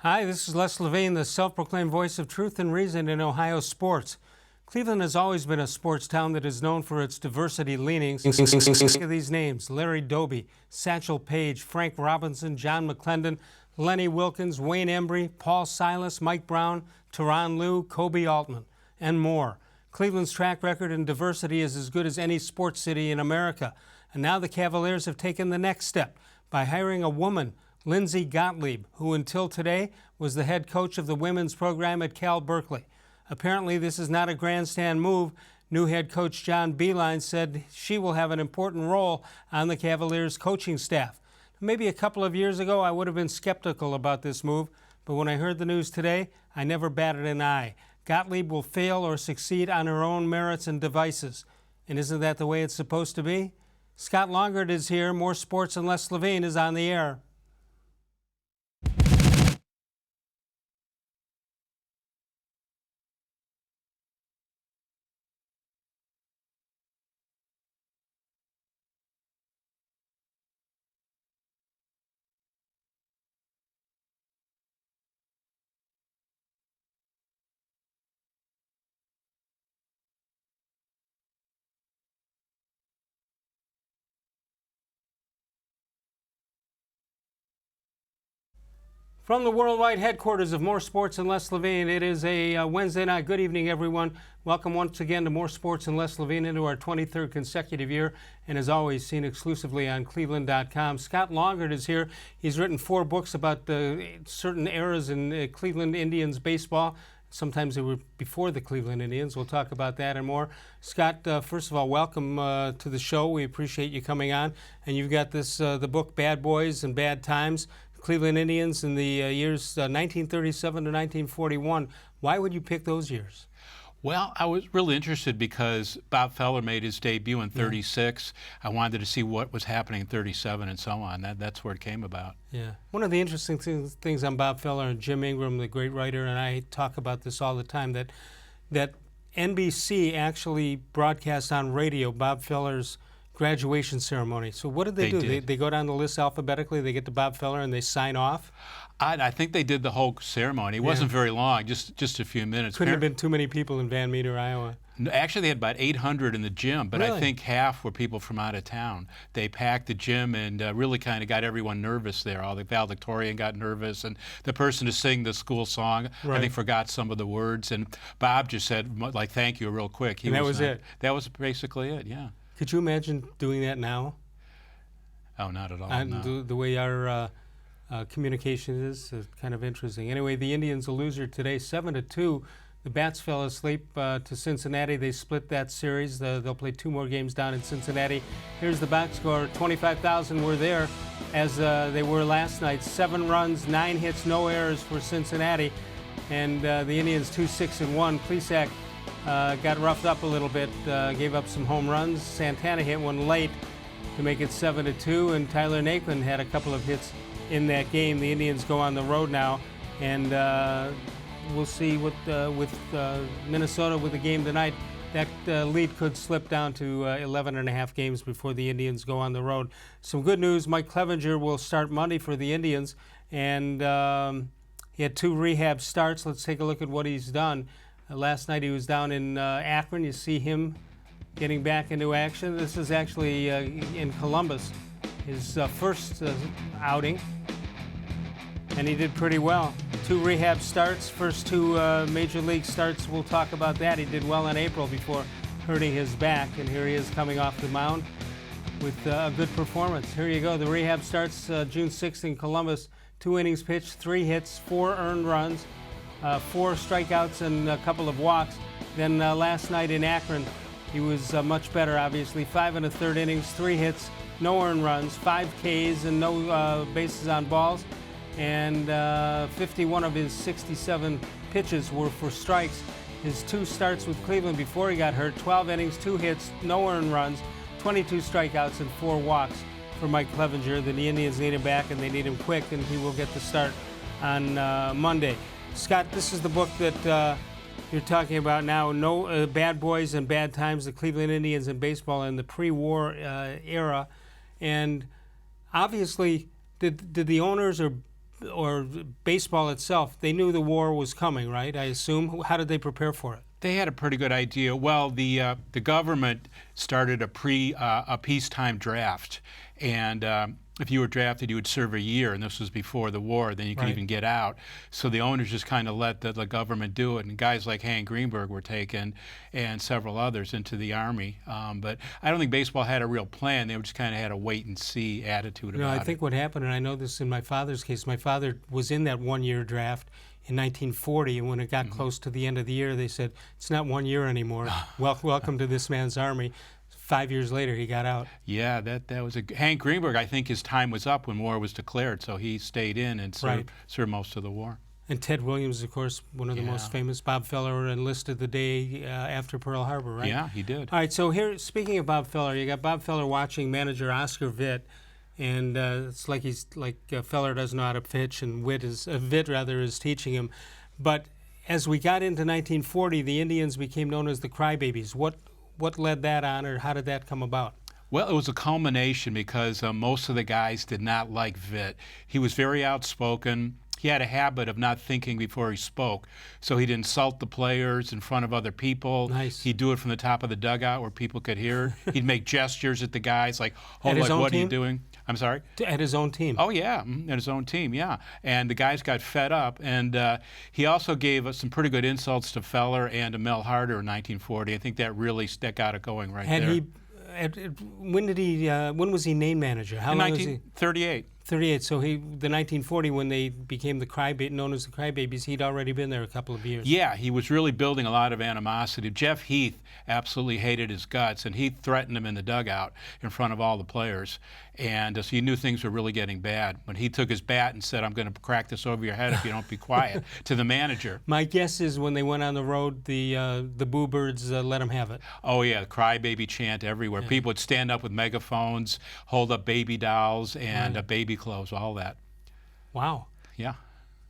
Hi, this is Les-Levine, the self-proclaimed voice of truth and reason in Ohio sports. Cleveland has always been a sports town that is known for its diversity leanings. Think of these names: Larry Doby, Satchel Paige, Frank Robinson, John McClendon, Lenny Wilkins, Wayne Embry, Paul Silas, Mike Brown, Tyronn Lue, Kobe Altman, and more. Cleveland's track record in diversity is as good as any sports city in America. And now the Cavaliers have taken the next step by hiring a woman, Lindsay Gottlieb, who until today was the head coach of the women's program at Cal Berkeley. Apparently, this is not a grandstand move. New head coach John Beilein said she will have an important role on the Cavaliers' coaching staff. Maybe a couple of years ago, I would have been skeptical about this move, but when I heard the news today, I never batted an eye. Gottlieb will fail or succeed on her own merits and devices. And isn't that the way it's supposed to be? Scott Longert is here. More Sports and Les-Levine is on the air. From the worldwide headquarters of More Sports and Les-Levine, it is a Wednesday night. Good evening, everyone. Welcome once again to More Sports and Les-Levine into our 23rd consecutive year, and as always, seen exclusively on cleveland.com. Scott Longert is here. He's written 4 books about certain eras in Cleveland Indians baseball. Sometimes they were before the Cleveland Indians. We'll talk about that and more. Scott, first of all, welcome to the show. We appreciate you coming on. And you've got this the book Bad Boys and Bad Times, Cleveland Indians in the years 1937 to 1941. Why would you pick those years? Well, I was really interested because Bob Feller made his debut in 36. I wanted to see what was happening in 37 and so on. That's where it came about. Yeah. One of the interesting things on Bob Feller and Jim Ingram, the great writer, and I talk about this all the time, that NBC actually broadcast on radio Bob Feller's graduation ceremony. So what did they do? They go down the list alphabetically, they get to Bob Feller, and they sign off? I think they did the whole ceremony. It wasn't very long, just a few minutes. Couldn't have been too many people in Van Meter, Iowa. Actually, they had about 800 in the gym, but really? I think half were people from out of town. They packed the gym and really kind of got everyone nervous there. All the valedictorian got nervous, and the person to sing the school song, I think, forgot some of the words. And Bob just said, like, thank you real quick. And that was it? That was basically it, yeah. Could you imagine doing that now? Oh, not at all. No. The way our communication is kind of interesting. Anyway, the Indians a loser today, 7-2. The Bats fell asleep to Cincinnati. They split that series. They'll play 2 more games down in Cincinnati. Here's the box score. 25,000 were there as they were last night. 7 runs, 9 hits, no errors for Cincinnati. And the Indians 2-6-1. Plesac got roughed up a little bit, gave up some home runs. Santana hit one late to make it 7-2, and Tyler-Naquin had a couple of hits in that game. The Indians go on the road now, and we'll see what with Minnesota with the game tonight. That lead could slip down to 11.5 games before the Indians go on the road. Some good news: Mike Clevinger will start Monday for the Indians, and he had 2 rehab starts. Let's take a look at what he's done. Last night he was down in Akron. You see him getting back into action. This is actually in Columbus, his first outing, and he did pretty well. 2 rehab starts, first 2 major league starts. We'll talk about that. He did well in April before hurting his back, and here he is coming off the mound with a good performance. Here you go. The rehab starts June 6th in Columbus. 2 innings pitched, 3 hits, 4 earned runs, 4 strikeouts and a couple of walks. Then last night in Akron, he was much better, obviously. 5 1/3 innings, 3 hits, no earned runs, 5 Ks and no bases on balls. And 51 of his 67 pitches were for strikes. His 2 starts with Cleveland before he got hurt, 12 innings, 2 hits, no earned runs, 22 strikeouts and 4 walks for Mike Clevinger. The Indians need him back, and they need him quick, and he will get the start on Monday. Scott, this is the book that you're talking about now, Bad Boys and Bad Times, the Cleveland Indians in baseball in the pre-war era. And obviously, did the owners or or baseball itself, they knew the war was coming, right? I assume. How did they prepare for it? They had a pretty good idea. Well, the government started a peacetime draft, and if you were drafted, you would serve a year, and this was before the war. Then you could even get out. So the owners just kind of let the government do it, and guys like Hank Greenberg were taken, and several others into the Army. But I don't think baseball had a real plan. They just kind of had a wait-and-see attitude about it. I think what happened, and I know this in my father's case, my father was in that one-year draft in 1940, and when it got close to the end of the year, they said, it's not 1 year anymore. Welcome to this man's Army. 5 years later, he got out. Yeah, that was Hank Greenberg. I think his time was up when war was declared, so he stayed in and served most of the war. And Ted Williams, of course, one of the most famous. Bob Feller enlisted the day after Pearl Harbor, right? Yeah, he did. All right, so here, speaking of Bob Feller, you got Bob Feller watching manager Oscar Witt, and it's like Feller doesn't know how to pitch, and Witt is teaching him. But as we got into 1940, the Indians became known as the crybabies. What led that on, or how did that come about? Well, it was a culmination because most of the guys did not like Witt. He was very outspoken. He had a habit of not thinking before he spoke. So he'd insult the players in front of other people. Nice. He'd do it from the top of the dugout where people could hear. He'd make gestures at the guys like, oh, At his own what team? are you doing? I'm sorry? At his own team. Oh, yeah, at his own team, yeah. And the guys got fed up. And he also gave us some pretty good insults to Feller and to Mel Harder in 1940. I think that really got it going right there. When was he named manager? How in long was he? 1938. 38. So the 1940, when they became known as the Crybabies, he'd already been there a couple of years. Yeah, he was really building a lot of animosity. Jeff Heath absolutely hated his guts, and he threatened him in the dugout in front of all the players. And so you knew things were really getting bad when he took his bat and said, I'm going to crack this over your head if you don't be quiet, to the manager. My guess is when they went on the road, the Boo Birds let them have it. Oh, yeah, the crybaby chant everywhere. Yeah. People would stand up with megaphones, hold up baby dolls and baby clothes, all that. Wow. Yeah.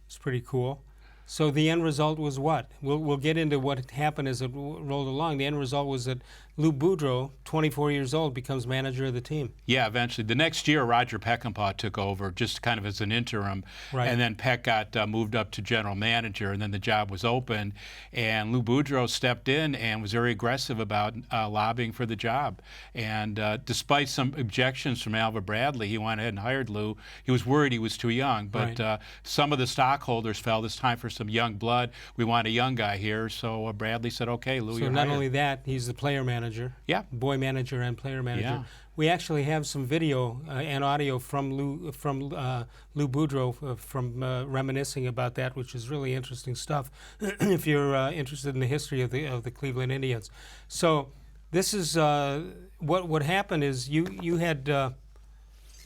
It's pretty cool. So the end result was what? We'll get into what happened as it rolled along. The end result was that Lou-Boudreau, 24 years old, becomes manager of the team. Yeah, eventually. The next year, Roger Peckinpah took over just kind of as an interim. Right. And then Peck got moved up to general manager, and then the job was open. And Lou-Boudreau stepped in and was very aggressive about lobbying for the job. And despite some objections from Alva Bradley, he went ahead and hired Lou. He was worried he was too young, but some of the stockholders felt it's time for some young blood. We want a young guy here. So Bradley said, okay, Lou, you're hired. So not only that, he's the player manager. Yeah. Boy manager and player manager. Yeah. We actually have some video and audio from Lou-Boudreau from reminiscing about that, which is really interesting stuff if you're interested in the history of the Cleveland Indians. So this is what happened is you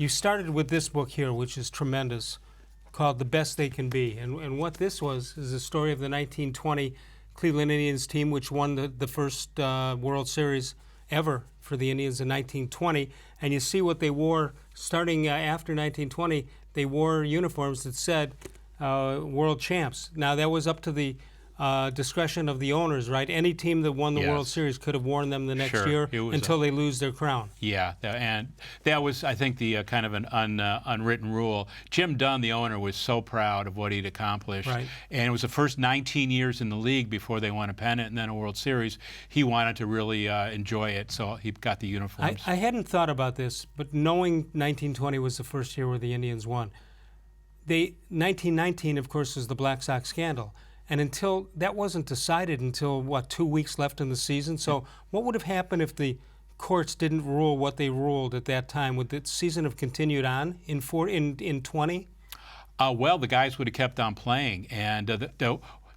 started with this book here, which is tremendous, called The Best They Can Be. And what this was is the story of the 1920 Cleveland Indians team, which won the first World Series ever for the Indians in 1920. And you see what they wore starting after 1920. They wore uniforms that said World Champs. Now, that was up to the discretion of the owners, right? Any team that won the World Series could have worn them the next year until they lose their crown. Yeah, and that was, I think, the kind of an unwritten rule. Jim Dunn, the owner, was so proud of what he'd accomplished. Right. And it was the first 19 years in the league before they won a pennant and then a World Series. He wanted to really enjoy it, so he got the uniforms. I hadn't thought about this, but knowing 1920 was the first year where the Indians won. 1919, of course, was the Black Sox scandal. And until that wasn't decided until, 2 weeks left in the season? So what would have happened if the courts didn't rule what they ruled at that time? Would the season have continued on in 20? Well, the guys would have kept on playing, and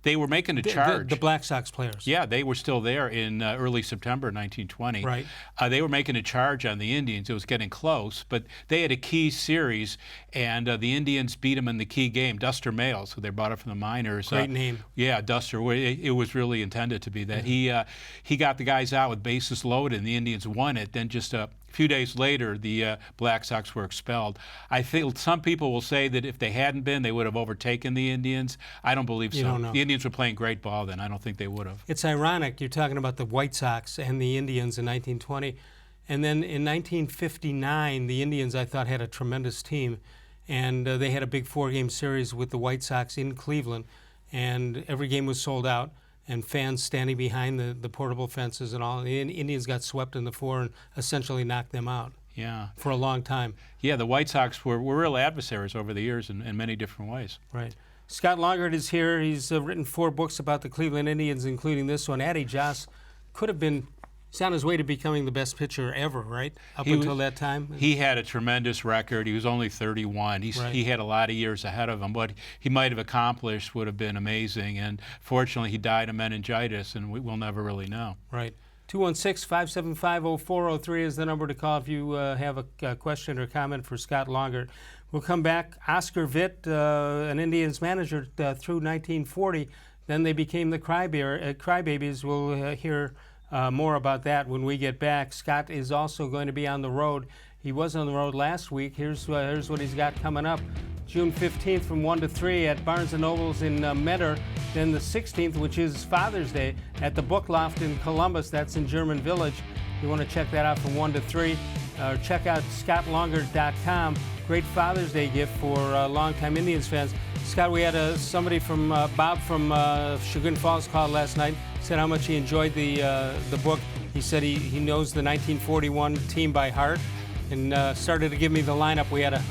they were making a charge. The Black Sox players. Yeah, they were still there in early September 1920. Right. They were making a charge on the Indians. It was getting close, but they had a key series, and the Indians beat them in the key game. Duster Males, who they brought up from the minors. Great name. Yeah, Duster. It was really intended to be that. Yeah. He got the guys out with bases loaded, and the Indians won it. Then just a few days later, the Black Sox were expelled. I think some people will say that if they hadn't been, they would have overtaken the Indians. I don't believe so. You don't know. The Indians were playing great ball then. I don't think they would have. It's ironic. You're talking about the White Sox and the Indians in 1920. And then in 1959, the Indians, I thought, had a tremendous team. and they had a big 4-game series with the White Sox in Cleveland, and every game was sold out, and fans standing behind the portable fences and all. The Indians got swept in the 4 and essentially knocked them out. Yeah. For a long time. Yeah, the White Sox were real adversaries over the years in many different ways. Right. Scott Longert is here. He's written 4 books about the Cleveland Indians, including this one. Addie Joss could have been, he's on his way to becoming the best pitcher ever, right? Until that time? He had a tremendous record. He was only 31. He had a lot of years ahead of him. What he might have accomplished would have been amazing. And fortunately, he died of meningitis, and we'll never really know. Right. 216-575-0403 is the number to call if you have a question or comment for Scott Longert. We'll come back. Oscar Vitt, an Indians manager through 1940. Then they became the Crybabies. We'll hear more about that when we get back. Scott is also going to be on the road. He was on the road last week. Here's what he's got coming up. June 15th from 1 to 3 at Barnes & Noble's in Metter. Then the 16th, which is Father's Day, at the Book Loft in Columbus. That's in German Village. You want to check that out from 1 to 3. Check out scottlongert.com. Great Father's Day gift for longtime Indians fans. Scott, we had somebody from Bob from Chagrin Falls called last night. Said how much he enjoyed the book. He said he knows the 1941 team by heart, and started to give me the lineup. We had to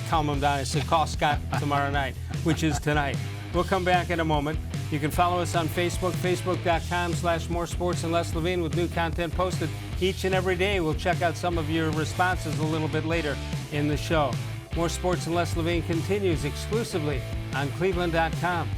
calm him down. I said, call Scott tomorrow night, which is tonight. We'll come back in a moment. You can follow us on Facebook, facebook.com/more-sports-and-les-levine, with new content posted each and every day. We'll check out some of your responses a little bit later in the show. More Sports and Les Levine continues exclusively on cleveland.com.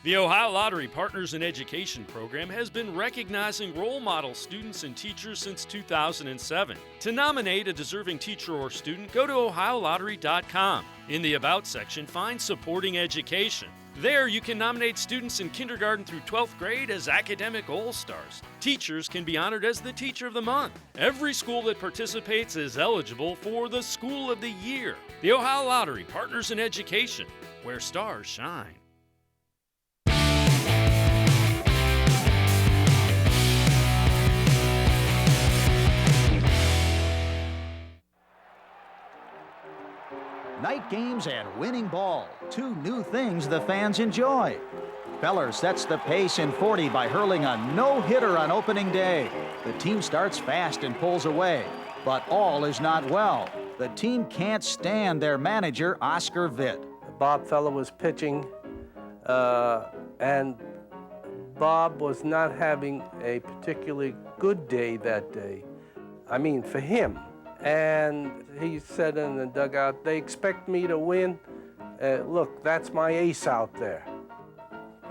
The Ohio Lottery Partners in Education program has been recognizing role model students and teachers since 2007. To nominate a deserving teacher or student, go to ohiolottery.com. In the About section, find Supporting Education. There, you can nominate students in kindergarten through 12th grade as academic all-stars. Teachers can be honored as the Teacher of the Month. Every school that participates is eligible for the School of the Year. The Ohio Lottery Partners in Education, where stars shine. Night games and winning ball, 2 new things the fans enjoy. Feller sets the pace in 40 by hurling a no-hitter on opening day. The team starts fast and pulls away, but all is not well. The team can't stand their manager, Oscar Vitt. Bob Feller was pitching, and Bob was not having a particularly good day that day. I mean, for him. And he said in the dugout, they expect me to win. Look, that's my ace out there.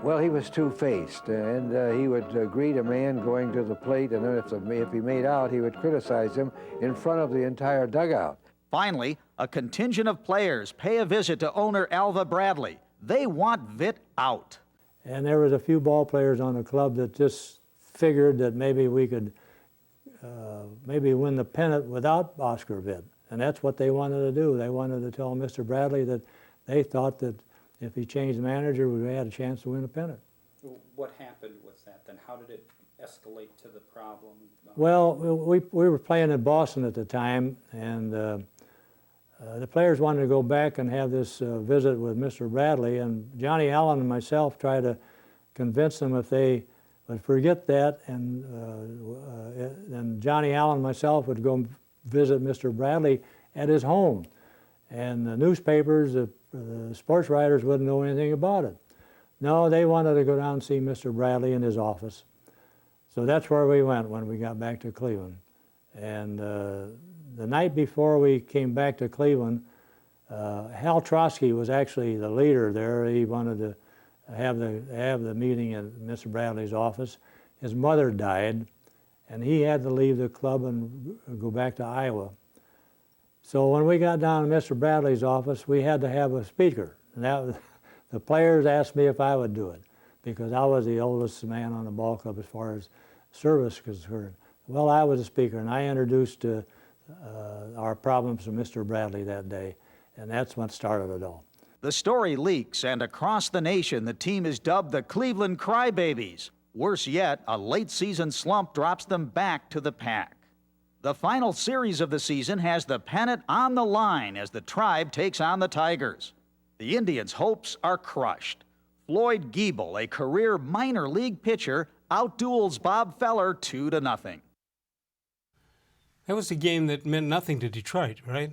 Well, he was two-faced, and he would greet a man going to the plate, and then if he made out, he would criticize him in front of the entire dugout. Finally, a contingent of players pay a visit to owner Alva Bradley. They want Vitt out. And there was a few ball players on the club that just figured that maybe we could maybe win the pennant without Oscar Vitt. And that's what they wanted to do. They wanted to tell Mr. Bradley that they thought that if he changed manager, we had a chance to win a pennant. What happened with that then? How did it escalate to the problem? Well, we were playing in Boston at the time, and the players wanted to go back and have this visit with Mr. Bradley, and Johnny Allen and myself tried to convince them if they would forget that, and Johnny Allen and myself would go visit Mr. Bradley at his home. And the newspapers, the sports writers wouldn't know anything about it. No, they wanted to go down and see Mr. Bradley in his office. So that's where we went when we got back to Cleveland. And the night before we came back to Cleveland, Hal Trotsky was actually the leader there. He wanted to have the meeting at Mr. Bradley's office. His mother died, and he had to leave the club and go back to Iowa. So when we got down to Mr. Bradley's office, we had to have a speaker. And the players asked me if I would do it, because I was the oldest man on the ball club as far as service concerned. Well, I was a speaker, and I introduced our problems to Mr. Bradley that day, and that's what started it all. The story leaks, and across the nation, the team is dubbed the Cleveland Crybabies. Worse yet, a late-season slump drops them back to the pack. The final series of the season has the pennant on the line as the Tribe takes on the Tigers. The Indians' hopes are crushed. Floyd Giebel, a career minor league pitcher, outduels Bob Feller 2-0. That was a game that meant nothing to Detroit, right?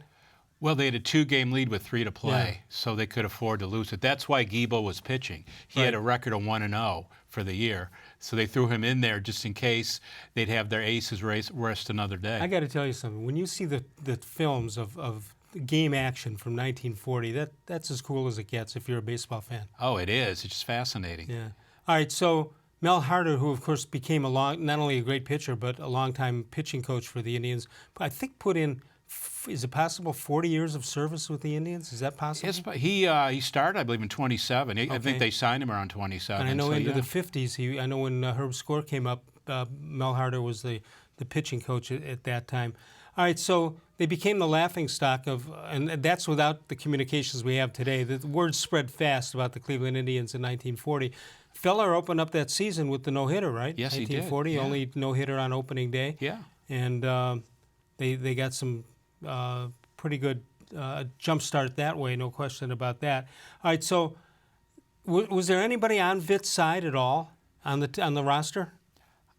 Well, they had a 2-game lead with 3 to play, so they could afford to lose it. That's why Giebel was pitching. He had a record of 1-0 for the year, so they threw him in there just in case they'd have their aces rest another day. I got to tell you something. When you see the films of game action from 1940, that's as cool as it gets if you're a baseball fan. Oh, it is. It's just fascinating. Yeah. All right, so Mel Harder, who of course became not only a great pitcher, but a longtime pitching coach for the Indians, I think put in, is it possible, 40 ye's of service with the Indians? Is that possible? Yes, he started, I believe, in 27. I think they signed him around 27. And I know into the 50s, I know when Herb Score came up, Mel Harder was the pitching coach at that time. All right, so they became the laughingstock of, and that's without the communications we have today. The word spread fast about the Cleveland Indians in 1940. Feller opened up that season with the no-hitter, right? Yes, he did. 1940, only no-hitter on opening day. Yeah. And they got some pretty good jump start that way, no question about that. All right, so was there anybody on Vitt's side at all on the roster?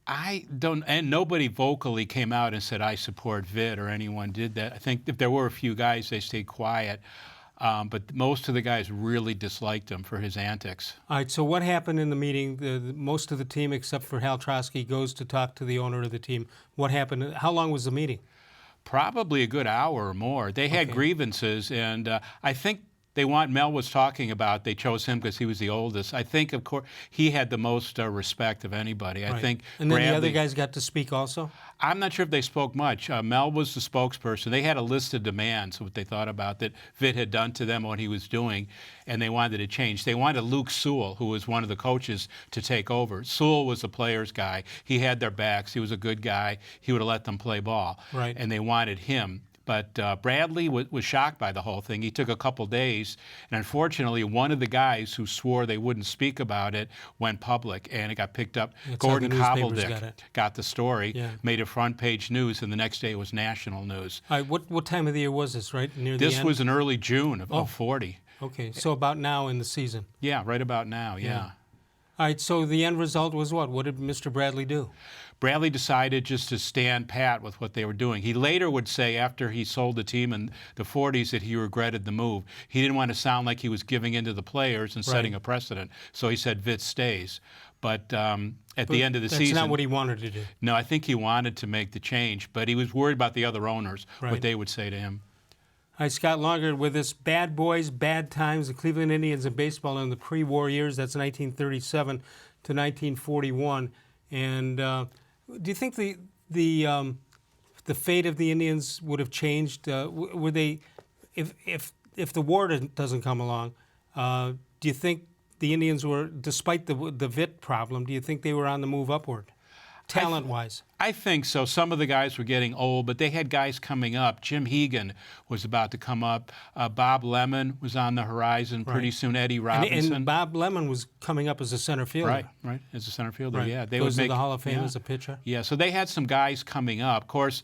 I don't, and nobody vocally came out and said, I support Vitt, or anyone did that. I think if there were a few guys, they stayed quiet. But most of the guys really disliked him for his antics. All right, so what happened in the meeting? Most of the team, except for Hal Trotsky, goes to talk to the owner of the team. What happened? How long was the meeting? Probably a good hour or more. They had grievances, and I think Mel was talking about, they chose him because he was the oldest. I think, of course, he had the most respect of anybody. Right. I think. And then Bradley, the other guys got to speak also? I'm not sure if they spoke much. Mel was the spokesperson. They had a list of demands, what they thought about that Vitt had done to them, what he was doing, and they wanted to change. They wanted Luke Sewell, who was one of the coaches, to take over. Sewell was the players' guy. He had their backs. He was a good guy. He would have let them play ball. Right. And they wanted him. But Bradley was shocked by the whole thing. He took a couple days, and unfortunately, one of the guys who swore they wouldn't speak about it went public, and it got picked up. That's Gordon how the newspapers Cobbledick got the story, Yeah. made it front-page news, and the next day it was national news. All right, what time of the year was this, right? Near the end? This was in early June of 40. Okay, so about now in the season. Yeah, right about now, yeah. All right, so the end result was what? What did Mr. Bradley do? Bradley decided just to stand pat with what they were doing. He later would say, after he sold the team in the 40s, that he regretted the move. He didn't want to sound like he was giving in to the players and setting a precedent. So he said, Vitt stays. But at the end of the season... That's not what he wanted to do. No, I think he wanted to make the change, but he was worried about the other owners, what they would say to him. All right, Scott Longert with us. Bad boys, bad times. The Cleveland Indians in baseball in the pre-war years. That's 1937 to 1941. And do you think the fate of the Indians would have changed? Were they, if the war doesn't come along, do you think the Indians were, despite the Vitt problem, do you think they were on the move upward, talent-wise? I think so. Some of the guys were getting old, but they had guys coming up. Jim Hegan was about to come up. Bob Lemon was on the horizon. Pretty soon, Eddie Robinson. And Bob Lemon was coming up as a center fielder. Right, as a center fielder, yeah. They goes to the Hall of Fame as a pitcher. Yeah, so they had some guys coming up. Of course,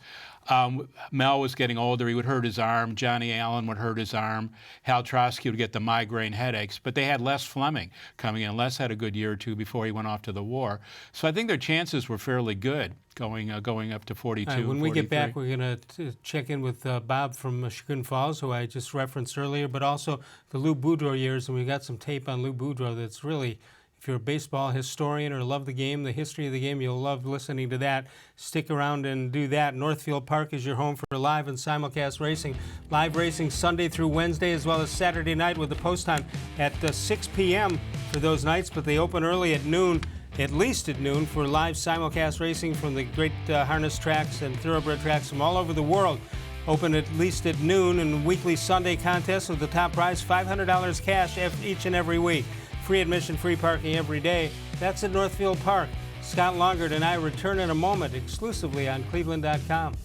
Mel was getting older. He would hurt his arm. Johnny Allen would hurt his arm. Hal Trotsky would get the migraine headaches. But they had Les Fleming coming in. Les had a good year or two before he went off to the war. So I think their chances were fairly good. going up to 42. All right, when we get 43. back, we're going to check in with Bob from Chagrin Falls, who I just referenced earlier, but also the Lou-Boudreau years, and we got some tape on Lou-Boudreau that's really, if you're a baseball historian or love the game, the history of the game, you'll love listening to that. Stick around and do that. Northfield Park is your home for live and simulcast racing. Live racing Sunday through Wednesday, as well as Saturday night with the post time at 6 p.m. for those nights, but they open early at noon. At least at noon for live simulcast racing from the great harness tracks and thoroughbred tracks from all over the world. Open at least at noon, and weekly Sunday contests with the top prize, $500 cash each and every week. Free admission, free parking every day. That's at Northfield Park. Scott Longert and I return in a moment exclusively on cleveland.com.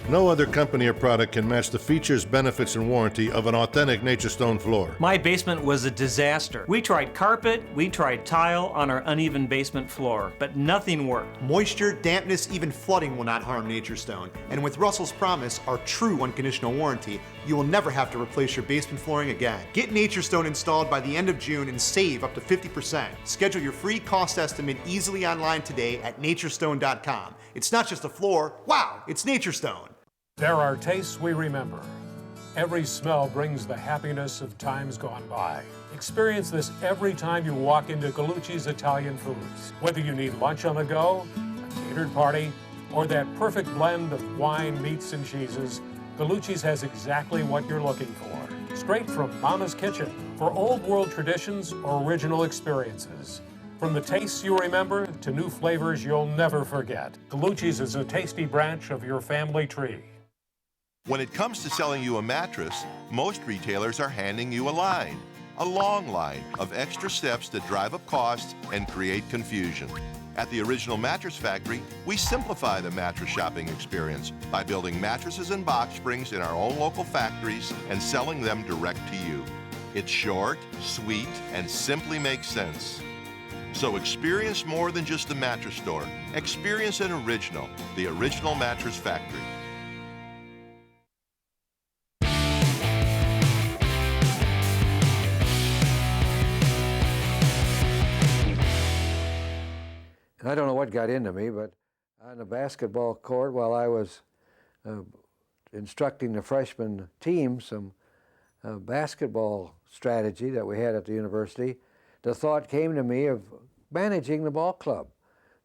No other company or product can match the features, benefits, and warranty of an authentic Nature Stone floor. My basement was a disaster. We tried carpet, we tried tile on our uneven basement floor, but nothing worked. Moisture, dampness, even flooding will not harm Nature Stone. And with Russell's Promise, our true unconditional warranty, you will never have to replace your basement flooring again. Get Nature Stone installed by the end of June and save up to 50%. Schedule your free cost estimate easily online today at naturestone.com. It's not just a floor, wow, it's Nature Stone. There are tastes we remember. Every smell brings the happiness of times gone by. Experience this every time you walk into Gallucci's Italian Foods. Whether you need lunch on the go, a catered party, or that perfect blend of wine, meats, and cheeses, Gallucci's has exactly what you're looking for. Straight from Mama's Kitchen for old world traditions or original experiences. From the tastes you remember to new flavors you'll never forget. Gallucci's is a tasty branch of your family tree. When it comes to selling you a mattress, most retailers are handing you a long line of extra steps that drive up costs and create confusion. At the Original Mattress Factory, we simplify the mattress shopping experience by building mattresses and box springs in our own local factories and selling them direct to you. It's short, sweet, and simply makes sense. So experience more than just the mattress store. Experience an original, the Original Mattress Factory. I don't know what got into me, but on the basketball court while I was instructing the freshman team some basketball strategy that we had at the university, the thought came to me of managing the ball club.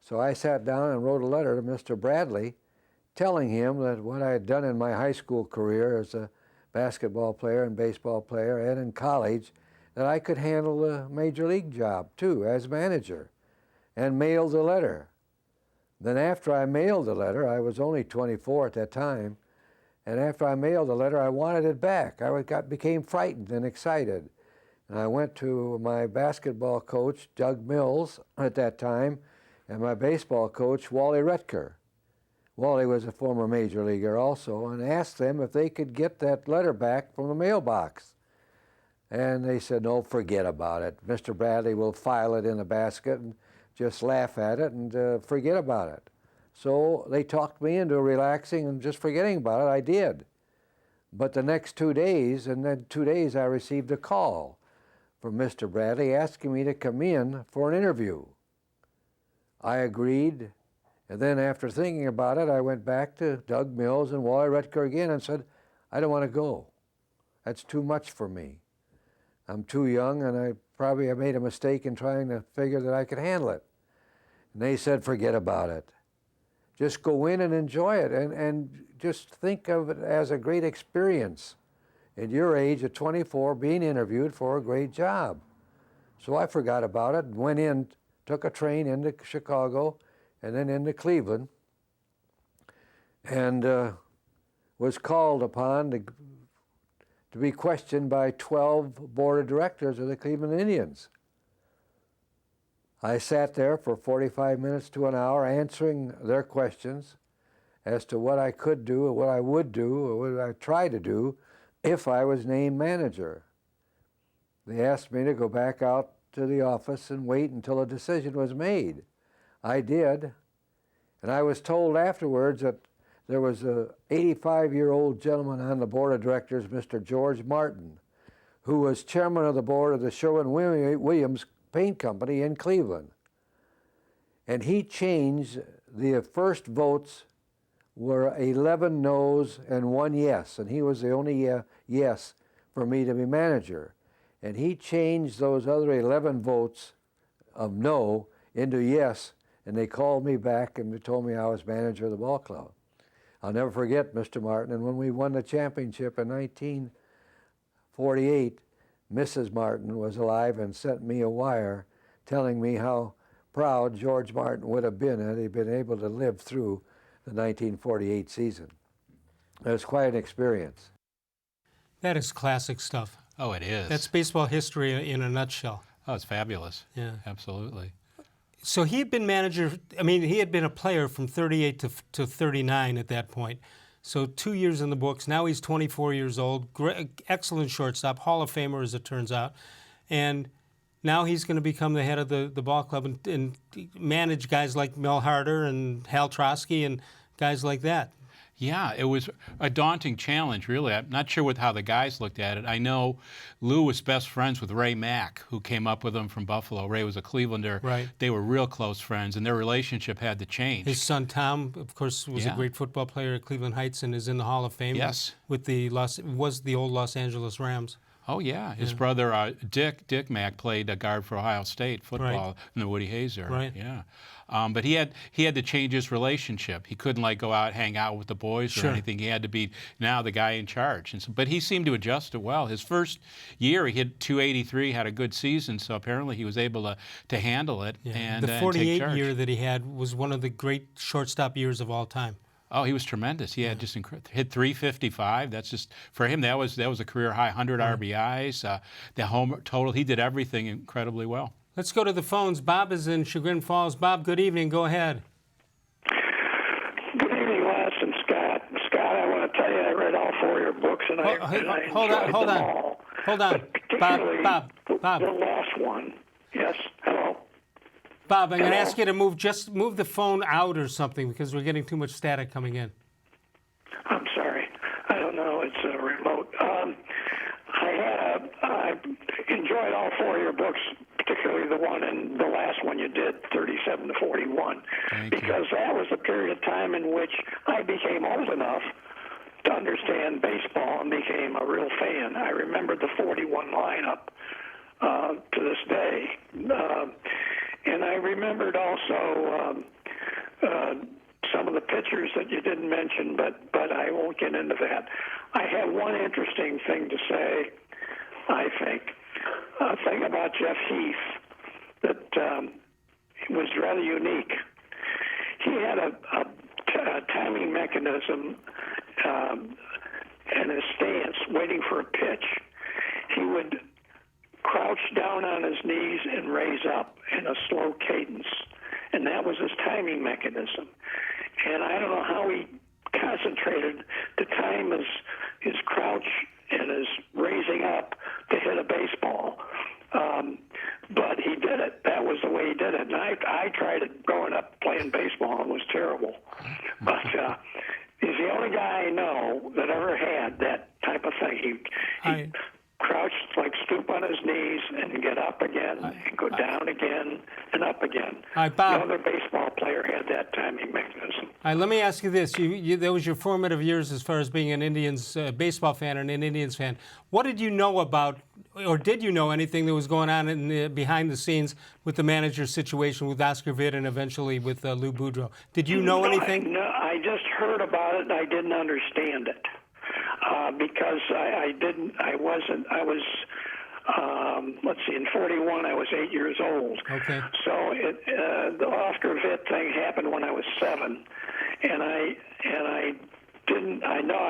So I sat down and wrote a letter to Mr. Bradley telling him that what I had done in my high school career as a basketball player and baseball player and in college, that I could handle the major league job too as manager, and mailed the letter. Then after I mailed the letter, I was only 24 at that time, and after I mailed the letter, I wanted it back. I became frightened and excited. And I went to my basketball coach, Doug Mills, at that time, and my baseball coach, Wally Retker. Wally was a former major leaguer also, and asked them if they could get that letter back from the mailbox. And they said, no, forget about it. Mr. Bradley will file it in a basket and just laugh at it and forget about it. So they talked me into relaxing and just forgetting about it. I did. But the next 2 days, and then 2 days, I received a call from Mr. Bradley asking me to come in for an interview. I agreed, and then after thinking about it, I went back to Doug Mills and Wally Retker again and said, I don't want to go. That's too much for me. I'm too young, and I probably have made a mistake in trying to figure that I could handle it. And they said, forget about it. Just go in and enjoy it, and just think of it as a great experience. At your age, at 24, being interviewed for a great job. So I forgot about it and went in, took a train into Chicago and then into Cleveland, and was called upon to be questioned by 12 board of directors of the Cleveland Indians. I sat there for 45 minutes to an hour answering their questions as to what I could do, or what I would do, or what I'd try to do if I was named manager. They asked me to go back out to the office and wait until a decision was made. I did, and I was told afterwards that there was an 85-year-old gentleman on the board of directors, Mr. George Martin, who was chairman of the board of the Sherwin-Williams Paint Company in Cleveland. And he changed the first votes were 11 no's and 1 yes, and he was the only yes for me to be manager. And he changed those other 11 votes of no into yes, and they called me back and they told me I was manager of the ball club. I'll never forget Mr. Martin, and when we won the championship in 1948, Mrs. Martin was alive and sent me a wire telling me how proud George Martin would have been had he been able to live through the 1948 season. It was quite an experience. That is classic stuff. Oh, it is. That's baseball history in a nutshell. Oh, it's fabulous. Yeah. Absolutely. So he had been manager, I mean, he had been a player from 38 to 39 at that point. So 2 years in the books. Now he's 24 years old. Excellent shortstop, Hall of Famer as it turns out. And now he's going to become the head of the ball club and manage guys like Mel Harder and Hal Trotsky and guys like that. Yeah, it was a daunting challenge, really. I'm not sure how the guys looked at it. I know Lou was best friends with Ray Mack, who came up with him from Buffalo. Ray was a Clevelander. Right. They were real close friends, and their relationship had to change. His son Tom, of course, was a great football player at Cleveland Heights and is in the Hall of Fame. Yes. With the old Los Angeles Rams. Oh, yeah. His brother, Dick Mack, played a guard for Ohio State football in the Woody Hayes era. Right. Yeah. But he had to change his relationship. He couldn't go out, hang out with the boys or anything. He had to be now the guy in charge. And so, but he seemed to adjust it well. His first year, he hit .283, had a good season. So apparently he was able to handle it and the take 48 charge. year that he had was one of the great shortstop years of all time. Oh, he was tremendous. He had just hit .355. That's just for him. That was a career high. 100 RBIs. The home total. He did everything incredibly well. Let's go to the phones. Bob is in Chagrin Falls. Bob, good evening. Go ahead. Good evening, Les and Scott. Scott, I want to tell you I read all 4 of your books, and I hold on. Bob. The last one. Yes. Hello. Bob, I'm going to ask you to move the phone out or something because we're getting too much static coming in. I'm sorry. I don't know. It's a remote. I enjoyed all 4 of your books, particularly the one and the last one you did, 37 to 41, because that was a period of time in which I became old enough to understand baseball and became a real fan. I remember the 41 lineup to this day. And I remembered also some of the pitchers that you didn't mention, but I won't get into that. I have one interesting thing to say, I think. A thing about Jeff Heath that was rather unique. He had a timing mechanism and a stance waiting for a pitch. He would crouch down on his knees and raise up in a slow cadence. And that was his timing mechanism. And I don't know how he concentrated to time his crouch and his raising up to hit a baseball. But he did it. That was the way he did it. And I tried it growing up playing baseball and it was terrible. But he's the only guy I know that ever had that type of thing. He crouch, stoop on his knees and get up again and go down again and up again. Bob. No other baseball player had that timing mechanism. All right, let me ask you this. That was your formative years as far as being an Indians baseball fan and an Indians fan. What did you know about, or did you know anything that was going on behind the scenes with the manager situation with Oscar Vitt and eventually with Lou-Boudreau? Did you know anything? No, I just heard about it and I didn't understand it. Because I was, let's see, in 41 I was 8 years old. Okay. So the Oscar Vitt thing happened when I was 7. And I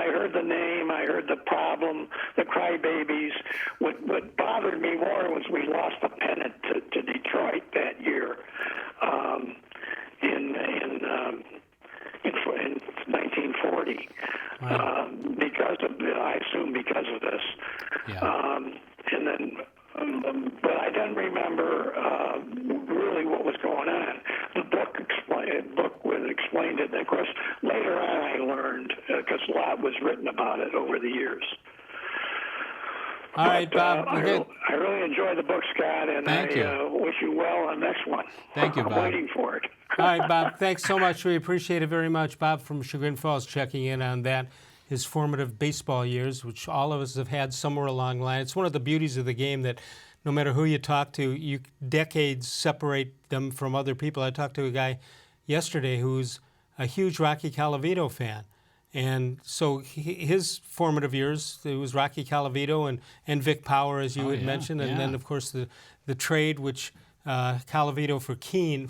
heard the name, I heard the problem, the crybabies. What bothered me more was we lost the pennant to Detroit that year in 1940. Wow. I assume because of this. Yeah. And then, but I didn't remember really what was going on. The book explained it. And of course, later on I learned, because a lot was written about it over the years. All right, Bob. I really enjoyed the book, Scott, and Thank you. wish you well on the next one. Thank you, Bob. I'm waiting for it. All right, Bob, thanks so much. We appreciate it very much. Bob from Chagrin Falls checking in on that, his formative baseball years, which all of us have had somewhere along the line. It's one of the beauties of the game that no matter who you talk to, decades separate them from other people. I talked to a guy yesterday who's a huge Rocky Colavito fan. And so his formative years, it was Rocky Colavito and Vic Power, as you had mentioned, and then, of course, the trade, which Colavito for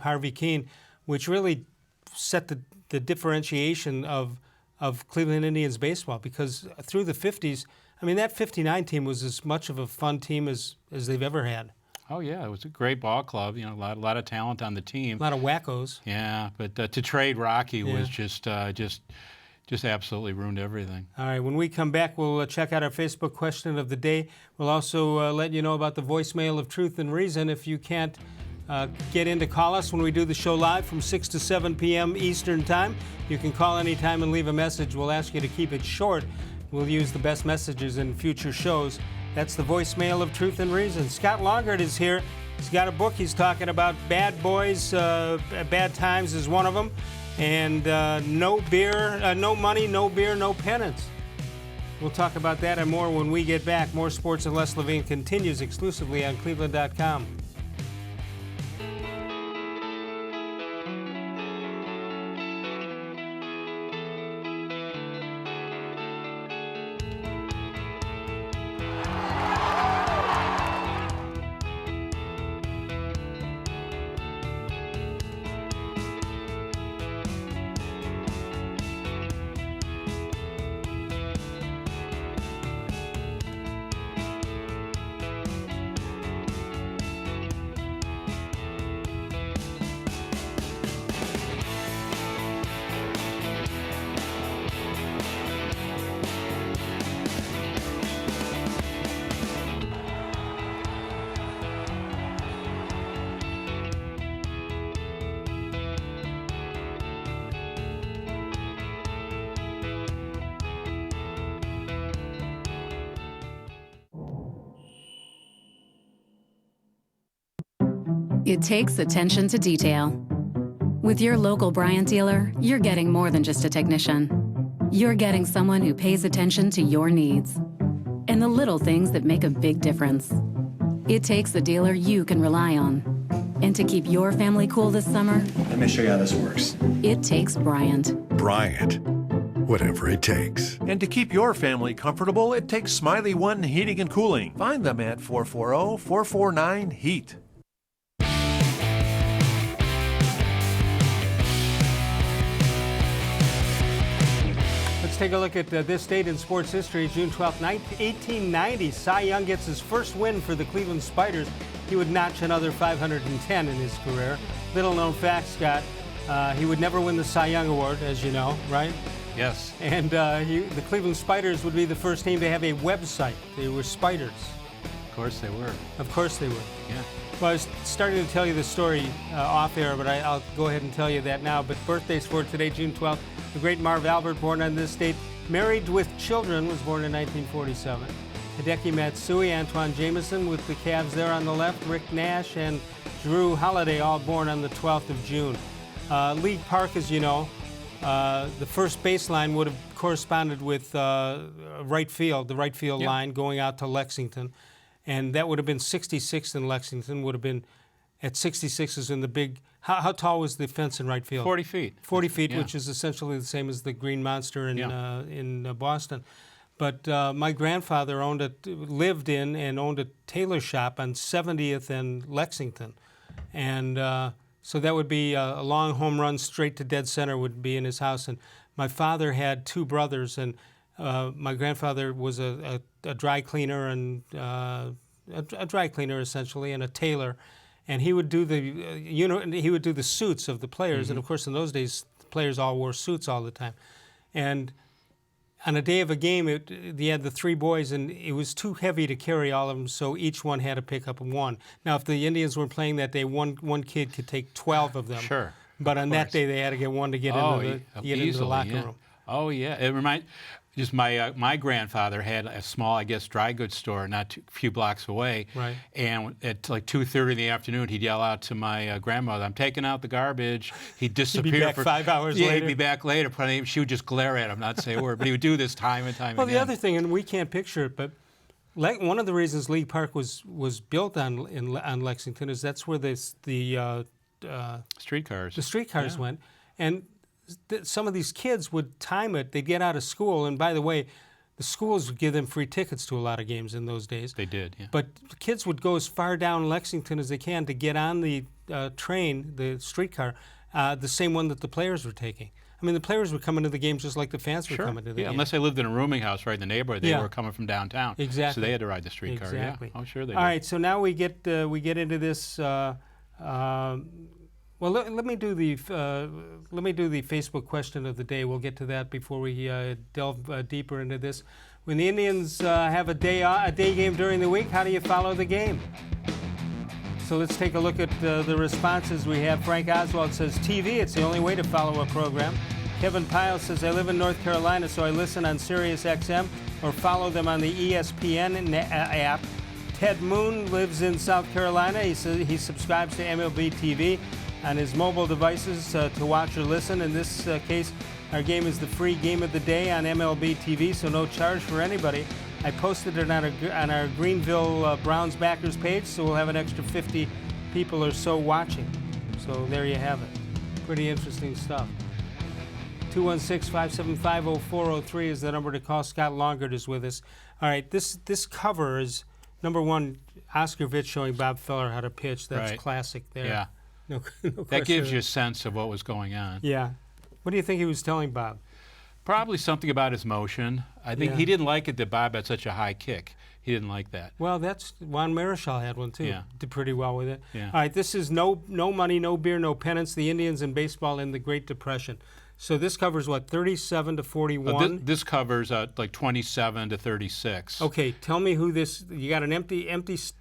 Harvey Keene, which really set the differentiation of Cleveland Indians baseball, because through the 50s, I mean, that 59 team was as much of a fun team as they've ever had. Oh, yeah, it was a great ball club, a lot of talent on the team. A lot of wackos. Yeah, but to trade Rocky was just absolutely ruined everything. All right, when we come back, we'll check out our Facebook question of the day. We'll also let you know about the voicemail of Truth and Reason. If you can't get in to call us when we do the show live from 6 to 7 p.m. Eastern Time, you can call anytime and leave a message. We'll ask you to keep it short. We'll use the best messages in future shows. That's the voicemail of Truth and Reason. Scott Longert is here. He's got a book he's talking about. Bad Boys, Bad Times is one of them. And no beer, no money, no beer, no penance. We'll talk about that and more when we get back. More Sports and Les-levine continues exclusively on cleveland.com. It takes attention to detail. With your local Bryant dealer, you're getting more than just a technician. You're getting someone who pays attention to your needs and the little things that make a big difference. It takes a dealer you can rely on. And to keep your family cool this summer, let me show you how this works. It takes Bryant. Bryant. Whatever it takes. And to keep your family comfortable, it takes Smiley One Heating and Cooling. Find them at 440-449-HEAT. Let's take a look at this date in sports history. June 12, 1890, Cy Young gets his first win for the Cleveland Spiders. He would notch another 510 in his career. Little known fact, Scott, he would never win the Cy Young Award, as you know, right? Yes. And the Cleveland Spiders would be the first team to have a website. They were Spiders. Of course they were. Of course they were. Yeah. Well, I was starting to tell you the story off air, but I'll go ahead and tell you that now. But birthdays for today, June 12th. The great Marv Albert, born on this date. Married with Children, was born in 1947. Hideki Matsui, Antoine Jameson with the Cavs there on the left. Rick Nash and Drew Holiday, all born on the 12th of June. League Park, as you know, the first baseline would have corresponded with right field, the right field line going out to Lexington. And that would have been 66th in Lexington, would have been at 66 is in the big, how tall was the fence in right field? 40 feet. 40 feet, which is essentially the same as the Green Monster in Boston. But my grandfather lived in and owned a tailor shop on 70th and Lexington. And so that would be a long home run straight to dead center would be in his house. And my father had two brothers, and my grandfather was a dry cleaner and a dry cleaner essentially, and a tailor. And he would do the suits of the players. Mm-hmm. And of course, in those days, the players all wore suits all the time. And on a day of a game, they had the three boys, and it was too heavy to carry all of them, so each one had to pick up one. Now, if the Indians were playing that day, one kid could take 12 of them. Sure. But on that day, they had to get one to get into the locker room. Oh, yeah. Just my grandfather had a small, I guess, dry goods store not a few blocks away. Right. And at like 2:30 in the afternoon, he'd yell out to my grandmother, "I'm taking out the garbage." He'd disappear. He'd be back for 5 hours yeah, later. he'd be back later. She would just glare at him, not say a word. But he would do this time and time Well, again. the other thing, and we can't picture it, but one of the reasons League Park was built on Lexington is that's where the streetcars went, and some of these kids would time it. They'd get out of school, and by the way, the schools would give them free tickets to a lot of games in those days. They did, yeah. But the kids would go as far down Lexington as they can to get on the train, the streetcar, the same one that the players were taking. I mean, the players would come into the game just like the fans were coming to the game. Unless they lived in a rooming house right in the neighborhood, they were coming from downtown. Exactly. So they had to ride the streetcar. Exactly. Yeah. Oh, sure they did. All right, so now we get into this. Well, let me do the Facebook question of the day. We'll get to that before we delve deeper into this. When the Indians have a day game during the week, how do you follow the game? So let's take a look at the responses we have. Frank Oswald says, TV, it's the only way to follow a program. Kevin Pyle says, I live in North Carolina, so I listen on Sirius XM or follow them on the ESPN app. Ted Moon lives in South Carolina. He says he subscribes to MLB TV on his mobile devices to watch or listen. In this case, our game is the free game of the day on MLB TV, so no charge for anybody. I posted it on our Greenville Browns backers page, so we'll have an extra 50 people or so watching. So there you have it. Pretty interesting stuff. 216-575-0403 is the number to call. Scott Longert is with us. All right, this cover is, number one, Oscar Vitt showing Bob Feller how to pitch. That's classic there. Yeah. No that gives you a sense of what was going on. Yeah. What do you think he was telling Bob? Probably something about his motion. I think he didn't like it that Bob had such a high kick. He didn't like that. Well, that's Juan Marichal had one too. Yeah. Did pretty well with it. Yeah. All right, this is no money, no beer, no pennants. The Indians in baseball in the Great Depression. So this covers what, 37 to 41? This covers like 27 to 36. Okay, tell me who this. You got an empty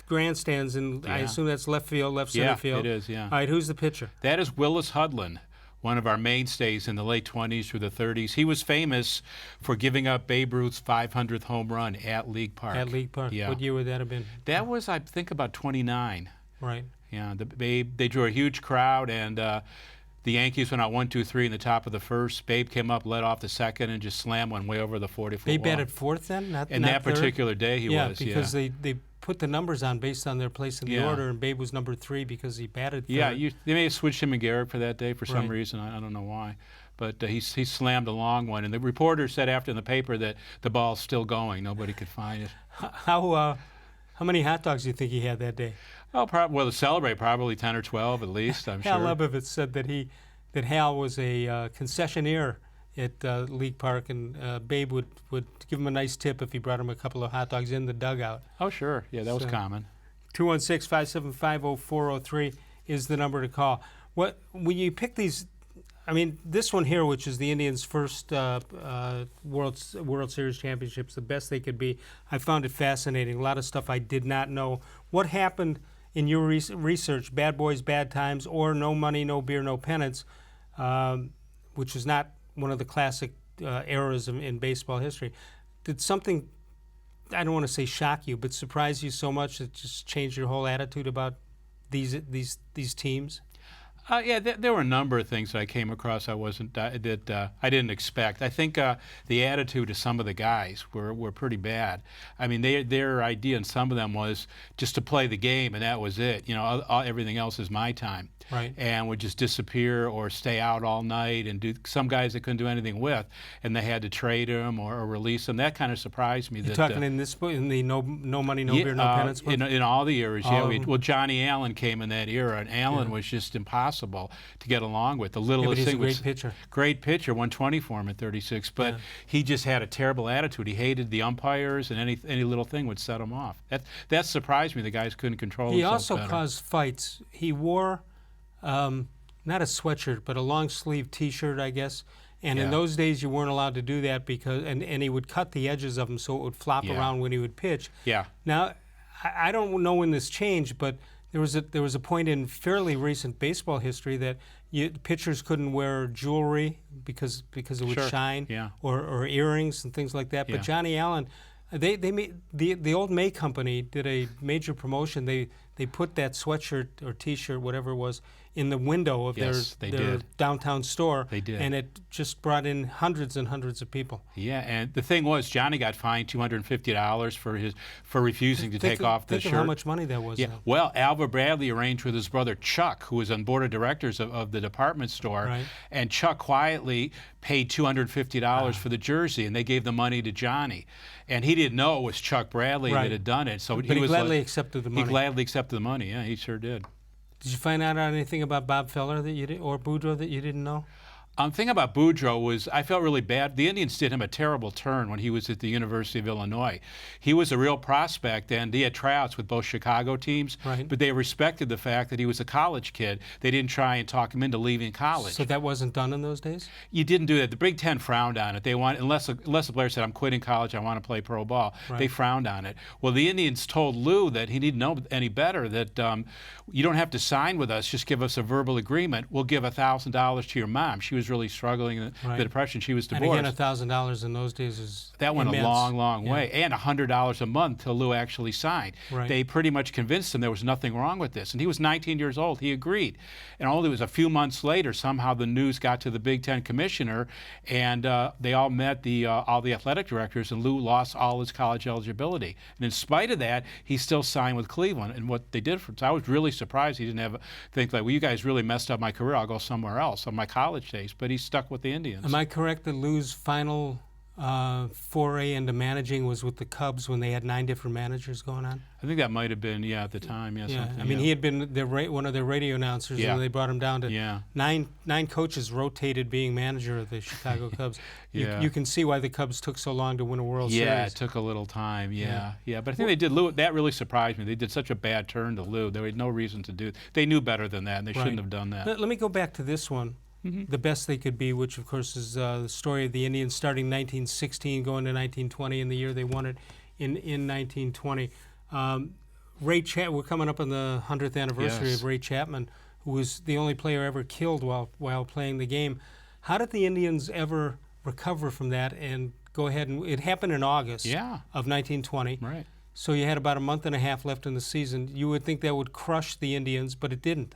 grandstands, and I assume that's left field, left center field. Yeah, it is. Yeah. All right, who's the pitcher? That is Willis Hudlin, one of our mainstays in the late 20s through the 30s. He was famous for giving up Babe Ruth's 500th home run at League Park. At League Park. Yeah. What year would that have been? That was, I think, about 29. Right. Yeah. They drew a huge crowd, and the Yankees went out 1-2-3 in the top of the first. Babe came up, led off the second, and just slammed one way over the 40-foot wall. They batted fourth then? Not that third? particular day he was, because they put the numbers on based on their place in the order, and Babe was number 3 because he batted third. Yeah, they may have switched him and Garrett for that day for some reason. I don't know why. But he slammed a long one, and the reporter said after in the paper that the ball's still going. Nobody could find it. How many hot dogs do you think he had that day? Well, to celebrate, probably 10 or 12 at least, I'm sure. Hal Lebovitz said that Hal was a concessionaire at League Park, and Babe would give him a nice tip if he brought him a couple of hot dogs in the dugout. Oh, sure. Yeah, that was common. 216-575-0403 is the number to call. When you pick these, I mean, this one here, which is the Indians' first World Series championships, the best they could be, I found it fascinating. A lot of stuff I did not know. What happened in your research, Bad Boys, Bad Times, or No Money, No Beer, No Pennants, which is not one of the classic eras in baseball history. Did something, I don't want to say shock you, but surprise you so much that it just changed your whole attitude about these teams? Yeah, there were a number of things that I came across I didn't expect. I think the attitude of some of the guys were pretty bad. I mean, their idea, and some of them, was just to play the game, and that was it. You know, everything else is my time. Right. And would just disappear or stay out all night, and do some guys they couldn't do anything with, and they had to trade them or release them. That kind of surprised me. You're talking in this book, in the No Money, No Beer, No Pennants book? In all the eras, well, Johnny Allen came in that era, and Allen was just impossible to get along with. The littlest thing was great pitcher, 120 for him at 36, but he just had a terrible attitude. He hated the umpires, and any little thing would set him off. That surprised me. The guys couldn't control themselves better. He also caused fights. He wore not a sweatshirt, but a long sleeve T-shirt, I guess. And in those days, you weren't allowed to do that because, and he would cut the edges of them so it would flop around when he would pitch. Yeah. Now, I don't know when this changed, but There was a point in fairly recent baseball history that pitchers couldn't wear jewelry because it would shine, or earrings and things like that. But Johnny Allen, they made the old May Company did a major promotion. They put that sweatshirt or T-shirt, whatever it was, in the window of their downtown store. They did. And it just brought in hundreds and hundreds of people. Yeah, and the thing was, Johnny got fined $250 for refusing to take off the shirt. Think of how much money that was. Yeah. Well, Alva Bradley arranged with his brother Chuck, who was on board of directors of the department store, and Chuck quietly paid $250 for the jersey, and they gave the money to Johnny. And he didn't know it was Chuck Bradley that had done it. So but he was gladly accepted the money. He gladly accepted the money. Yeah, he sure did. Did you find out anything about Bob Feller that you did, or Boudreau that you didn't know? The thing about Boudreau was I felt really bad. The Indians did him a terrible turn when he was at the University of Illinois. He was a real prospect, and he had tryouts with both Chicago teams, but they respected the fact that he was a college kid. They didn't try and talk him into leaving college. So that wasn't done in those days? You didn't do that. The Big Ten frowned on it. They want unless a player said, I'm quitting college, I want to play pro ball, they frowned on it. Well, the Indians told Lou that he didn't know any better, that you don't have to sign with us, just give us a verbal agreement. We'll give $1,000 to your mom. She was really struggling in the Depression. She was divorced. And again, $1,000 in those days is that went immense. a long way, and $100 a month till Lou actually signed. They pretty much convinced him there was nothing wrong with this, and he was 19 years old. He agreed, and only was a few months later somehow the news got to the Big Ten commissioner, and they all met all the athletic directors, and Lou lost all his college eligibility. And in spite of that, he still signed with Cleveland. And what they did so I was really surprised he didn't think like, well, you guys really messed up my career. I'll go somewhere else on my college days. But he stuck with the Indians. Am I correct that Lou's final foray into managing was with the Cubs when they had 9 different managers going on? I think that might have been, at the time. I mean, he had been one of their radio announcers, and they brought him down to nine coaches rotated being manager of the Chicago Cubs. You can see why the Cubs took so long to win a World Series. Yeah, it took a little time, But I think they did. Lou, that really surprised me. They did such a bad turn to Lou. There was no reason to do it. They knew better than that, and they shouldn't have done that. Let me go back to this one. The best they could be, which of course is the story of the Indians starting 1916, going to 1920, and the year they won it in 1920. We're coming up on the 100th anniversary of Ray Chapman, who was the only player ever killed while playing the game. How did the Indians ever recover from that and go ahead and it happened in August of 1920. Right. So you had about a month and a half left in the season. You would think that would crush the Indians, but it didn't.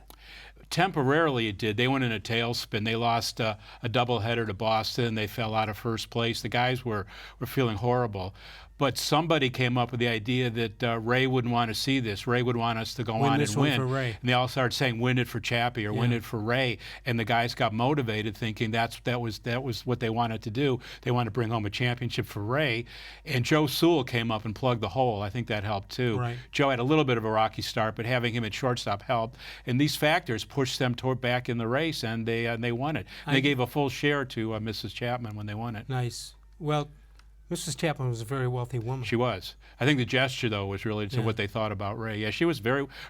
Temporarily it did. They went in a tailspin. They lost a doubleheader to Boston. They fell out of first place. The guys were feeling horrible. But somebody came up with the idea that Ray wouldn't want to see this. Ray would want us to go on and win. For Ray. And they all started saying, win it for Chappie or win it for Ray. And the guys got motivated thinking that was what they wanted to do. They wanted to bring home a championship for Ray. And Joe Sewell came up and plugged the hole. I think that helped too. Right. Joe had a little bit of a rocky start, but having him at shortstop helped. And these factors pushed them back in the race, and they won it. And they gave a full share to Mrs. Chapman when they won it. Nice. Well, Mrs. Chapman was a very wealthy woman. She was. I think the gesture, though, was really to what they thought about Ray. Yeah, she was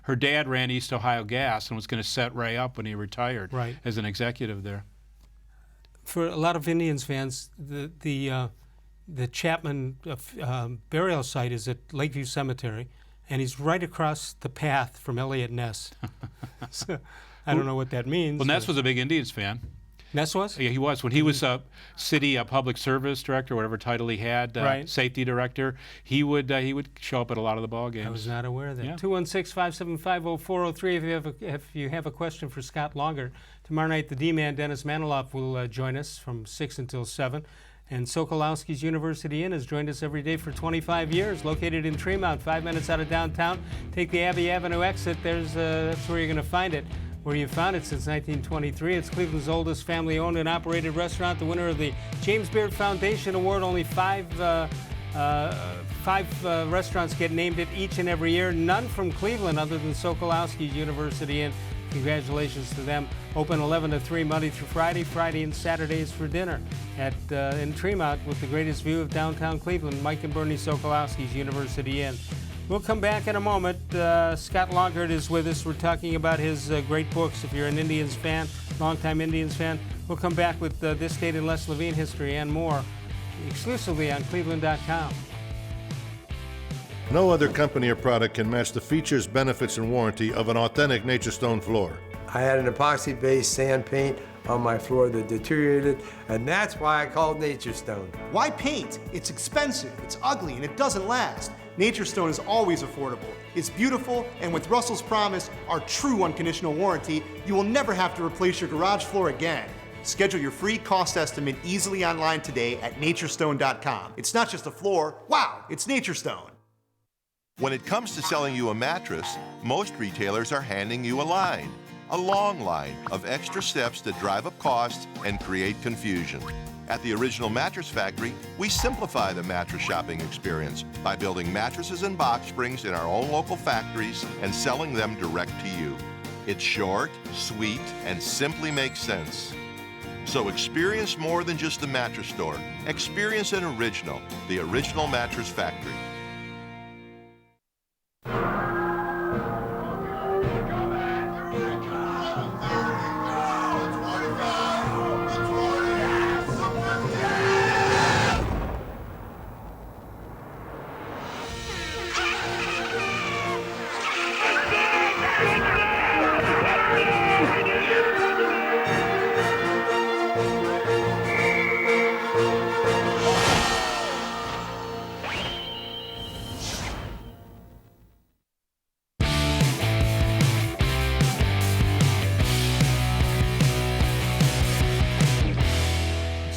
her dad ran East Ohio Gas and was going to set Ray up when he retired as an executive there. For a lot of Indians fans, the Chapman burial site is at Lakeview Cemetery, and he's right across the path from Elliot Ness. So, I don't know what that means. Well, Ness was a big Indians fan. Ness was? Yeah, he was. When he was city public service director, whatever title he had, safety director, he would show up at a lot of the ball games. I was not aware of that. Yeah. 216-575-0403 if you have a question for Scott Longert. Tomorrow night, the D-man, Dennis Maniloff, will join us from 6 until 7. And Sokolowski's University Inn has joined us every day for 25 years, located in Tremont, 5 minutes out of downtown. Take the Abbey Avenue exit. That's where you're going to find it. Where you've found it since 1923. It's Cleveland's oldest family-owned and operated restaurant, the winner of the James Beard Foundation Award. Only five restaurants get named it each and every year. None from Cleveland other than Sokolowski's University Inn. Congratulations to them. Open 11 to 3 Monday through Friday. Friday and Saturdays for dinner in Tremont with the greatest view of downtown Cleveland. Mike and Bernie Sokolowski's University Inn. We'll come back in a moment. Scott Longert is with us. We're talking about his great books. If you're an Indians fan, longtime Indians fan, we'll come back with this date in Les-Levine history and more exclusively on cleveland.com. No other company or product can match the features, benefits, and warranty of an authentic Nature Stone floor. I had an epoxy-based sand paint on my floor that deteriorated, and that's why I called Nature Stone. Why paint? It's expensive, it's ugly, and it doesn't last. Nature Stone is always affordable. It's beautiful, and with Russell's Promise, our true unconditional warranty, you will never have to replace your garage floor again. Schedule your free cost estimate easily online today at naturestone.com. It's not just a floor, wow, it's Nature Stone. When it comes to selling you a mattress, most retailers are handing you a line. A long line of extra steps that drive up costs and create confusion. At the Original Mattress Factory, we simplify the mattress shopping experience by building mattresses and box springs in our own local factories and selling them direct to you. It's short, sweet, and simply makes sense. So experience more than just a mattress store. Experience an original, the Original Mattress Factory.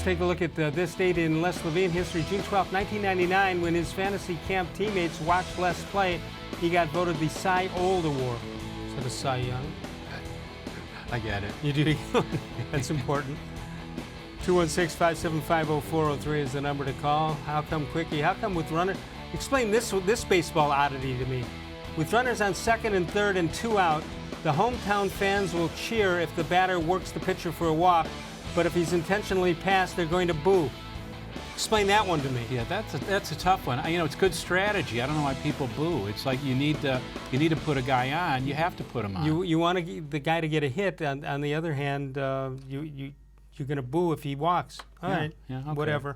Take a look at this date in Les-Levine history. June 12, 1999, when his fantasy camp teammates watched Les play, he got voted the Cy Old Award instead of Cy Young. I get it. You do? That's important. 216-575-0403 is the number to call. How come quickie? How come with runner? Explain this baseball oddity to me. With runners on second and third and 2 out, the hometown fans will cheer if the batter works the pitcher for a walk, but if he's intentionally passed, they're going to boo. Explain that one to me. Yeah, that's a tough one. You know, it's good strategy. I don't know why people boo. It's like you need to put a guy on. You have to put him on. You want the guy to get a hit. On the other hand, you're going to boo if he walks. All right, okay. Whatever.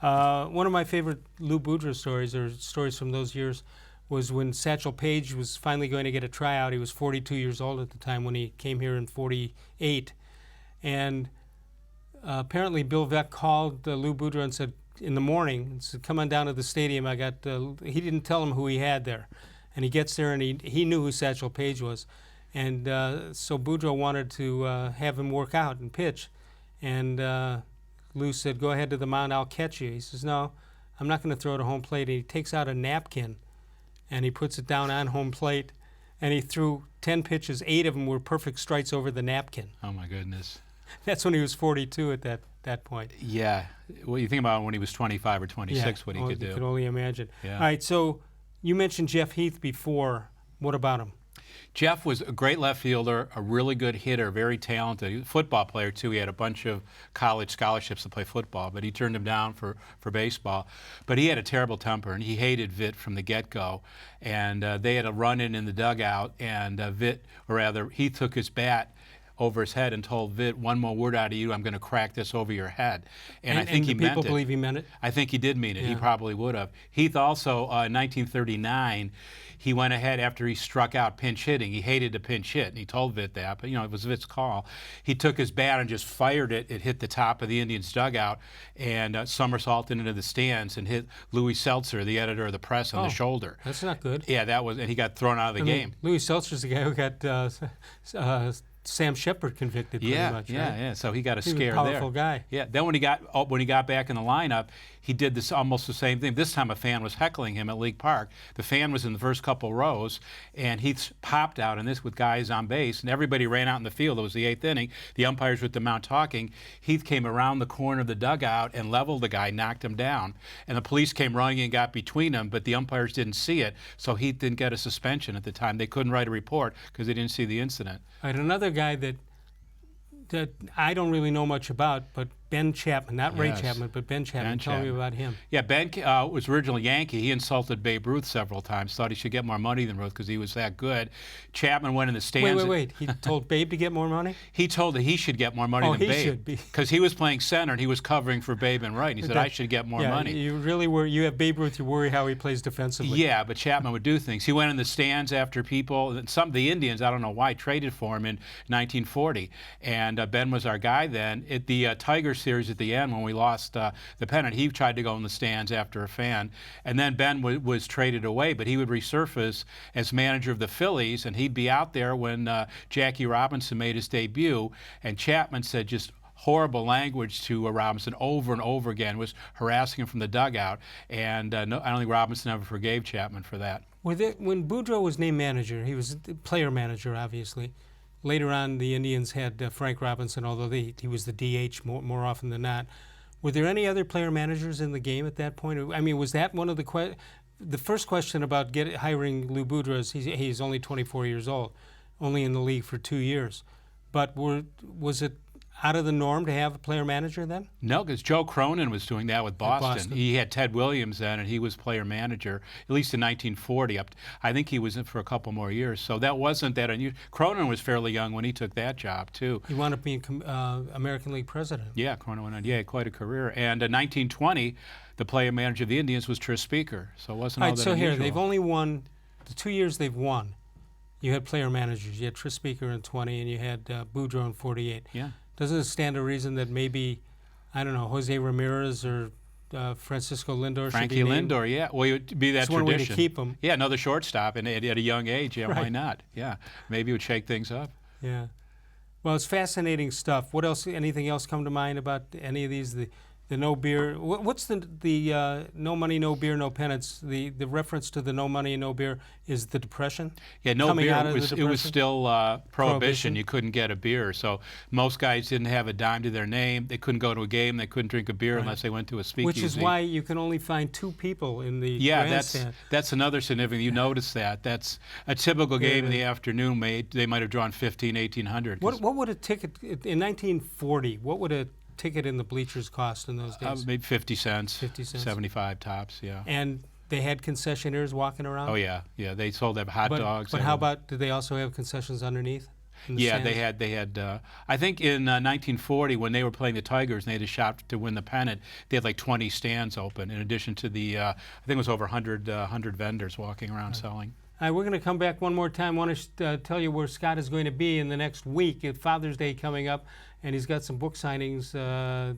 One of my favorite lou-boudreau stories, or stories from those years, was when Satchel Paige was finally going to get a tryout. He was 42 years old at the time when he came here in 48, and apparently Bill Veeck called Lou Boudreau and said in the morning, and said, "Come on down to the stadium. I got." He didn't tell him who he had there, and he gets there and he knew who Satchel Paige was, and so Boudreau wanted to have him work out and pitch, and Lou said, "Go ahead to the mound. I'll catch you." He says, "No, I'm not going to throw it at home plate." And he takes out a napkin, and he puts it down on home plate, and he threw 10 pitches. 8 of them were perfect strikes over the napkin. Oh my goodness. That's when he was 42 at that point. Yeah. Well, you think about when he was 25 or 26, what he could do. You can only imagine. Yeah. All right, so you mentioned Jeff Heath before. What about him? Jeff was a great left fielder, a really good hitter, very talented. Football player, too. He had a bunch of college scholarships to play football, but he turned them down for baseball. But he had a terrible temper, and he hated Vitt from the get-go. And they had a run-in the dugout, and Heath took his bat over his head and told Vitt, "One more word out of you, I'm going to crack this over your head." And I think he meant it. People believe he meant it? I think he did mean it. Yeah. He probably would have. Heath also, in 1939, he went ahead after he struck out pinch hitting. He hated to pinch hit, and he told Vitt that, but it was Vitt's call. He took his bat and just fired it. It hit the top of the Indians' dugout and somersaulted into the stands and hit Louis Seltzer, the editor of the press, on the shoulder. That's not good. Yeah, and he got thrown out of the game. Louis Seltzer's the guy who got Sam Shepard convicted pretty much, right? Yeah. So he got a scare there. He was a powerful guy. Yeah. Then when he got back in the lineup, he did this almost the same thing. This time a fan was heckling him at League Park. The fan was in the first couple rows, and he popped out in this with guys on base, and everybody ran out in the field. It was the 8th inning. The umpires were at the mound talking. Heath came around the corner of the dugout and leveled the guy, knocked him down. And the police came running and got between them, but the umpires didn't see it, so Heath didn't get a suspension at the time. They couldn't write a report because they didn't see the incident. All right, another guy that I don't really know much about, but Ben Chapman, not Ray Yes. Chapman, but Ben Chapman. Ben Tell me Chapman. about him. Yeah, Ben was originally Yankee. He insulted Babe Ruth several times, thought he should get more money than Ruth because he was that good. Chapman went in the stands. Wait. He told Babe to get more money? He told that he should get more money than Babe. He should be. Because he was playing center and he was covering for Babe and Wright. And he said, I should get more money. You really worry. You have Babe Ruth, you worry how he plays defensively. Yeah, but Chapman would do things. He went in the stands after people. Some of the Indians, I don't know why, traded for him in 1940. And Ben was our guy then. At the Tiger series at the end, when we lost the pennant, he tried to go in the stands after a fan. And then Ben was traded away, but he would resurface as manager of the Phillies, and he'd be out there when Jackie Robinson made his debut. And Chapman said just horrible language to Robinson over and over again, was harassing him from the dugout. And I don't think Robinson ever forgave Chapman for that. When Boudreau was named manager, he was the player manager, obviously. Later on, the Indians had Frank Robinson, although he was the DH more often than not. Were there any other player managers in the game at that point? I mean, was that one of the first question about hiring Lou Boudreau is he's only 24 years old, only in the league for 2 years. But was it out of the norm to have a player manager then? No, because Joe Cronin was doing that with Boston. He had Ted Williams then, and he was player manager, at least in 1940. I think he was in for a couple more years, so that wasn't that unusual. Cronin was fairly young when he took that job, too. He wound up being American League president. Yeah, Cronin went on. Yeah, quite a career. And in 1920, the player manager of the Indians was Tris Speaker, so it wasn't all that unusual. So here, they've only won, the 2 years they've won, you had player managers. You had Tris Speaker in 20, and you had Boudreau in 48. Yeah. Doesn't it stand to reason that maybe, I don't know, Jose Ramirez or Francisco Lindor Frankie should be named? Lindor, yeah. Well, it would be that It's tradition. one way to keep him. Yeah, another shortstop and at a young age. Yeah, Right. why not? Yeah, maybe it would shake things up. Yeah. Well, it's fascinating stuff. What else? Anything else come to mind about any of these? The no beer. What's the no money, no beer, no pennants? The reference to the no money, no beer is the Depression. Yeah, no Coming beer. out of the It was Depression? still prohibition. You couldn't get a beer, so most guys didn't have a dime to their name. They couldn't go to a game. They couldn't drink a beer Right. unless they went to a speakeasy. Which is why you can only find 2 people in the grandstand. that's another significant. You notice that. That's a typical game in the afternoon. They might have drawn 1,800. What would a ticket in 1940? What would a ticket in the bleachers cost in those days? Maybe 50 cents. 50 cents. 75 tops. Yeah. And they had concessionaires walking around. Oh yeah. They sold them hot dogs. But how about? Did they also have concessions underneath? Yeah, they had. I think in 1940, when they were playing the Tigers and they had a shot to win the pennant, they had like 20 stands open. In addition to the, I think it was over 100 vendors walking around selling. All right, we're going to come back one more time. I want to tell you where Scott is going to be in the next week. At Father's Day coming up, and he's got some book signings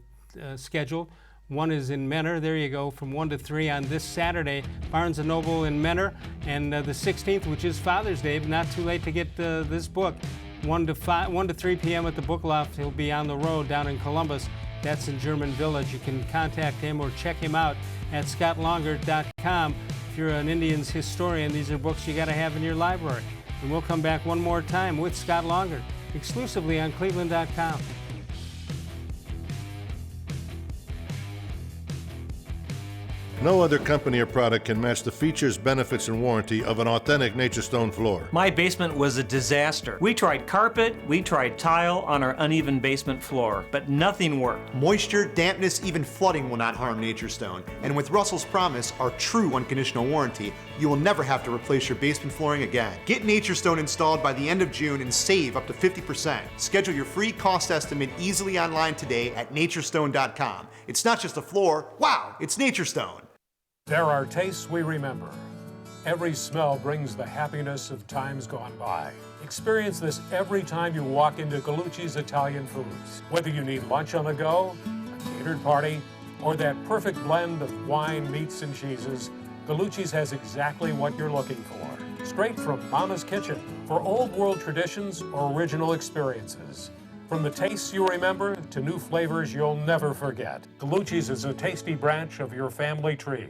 scheduled. One is in Menor. There you go, from 1 to 3 on this Saturday, Barnes & Noble in Menor, and the 16th, which is Father's Day, but not too late to get this book. 1 to 3 p.m. at the Book Loft. He'll be on the road down in Columbus. That's in German Village. You can contact him or check him out at scottlongert.com. If you're an Indians historian, these are books you got to have in your library. And we'll come back one more time with Scott Longert, exclusively on cleveland.com. No other company or product can match the features, benefits, and warranty of an authentic Nature Stone floor. My basement was a disaster. We tried carpet, we tried tile on our uneven basement floor, but nothing worked. Moisture, dampness, even flooding will not harm Nature Stone. And with Russell's Promise, our true unconditional warranty, you will never have to replace your basement flooring again. Get Nature Stone installed by the end of June and save up to 50%. Schedule your free cost estimate easily online today at naturestone.com. It's not just a floor, wow, it's Nature Stone. There are tastes we remember. Every smell brings the happiness of times gone by. Experience this every time you walk into Gallucci's Italian Foods. Whether you need lunch on the go, a catered party, or that perfect blend of wine, meats, and cheeses, Gallucci's has exactly what you're looking for. Straight from Mama's kitchen for old world traditions or original experiences. From the tastes you remember to new flavors you'll never forget, Gallucci's is a tasty branch of your family tree.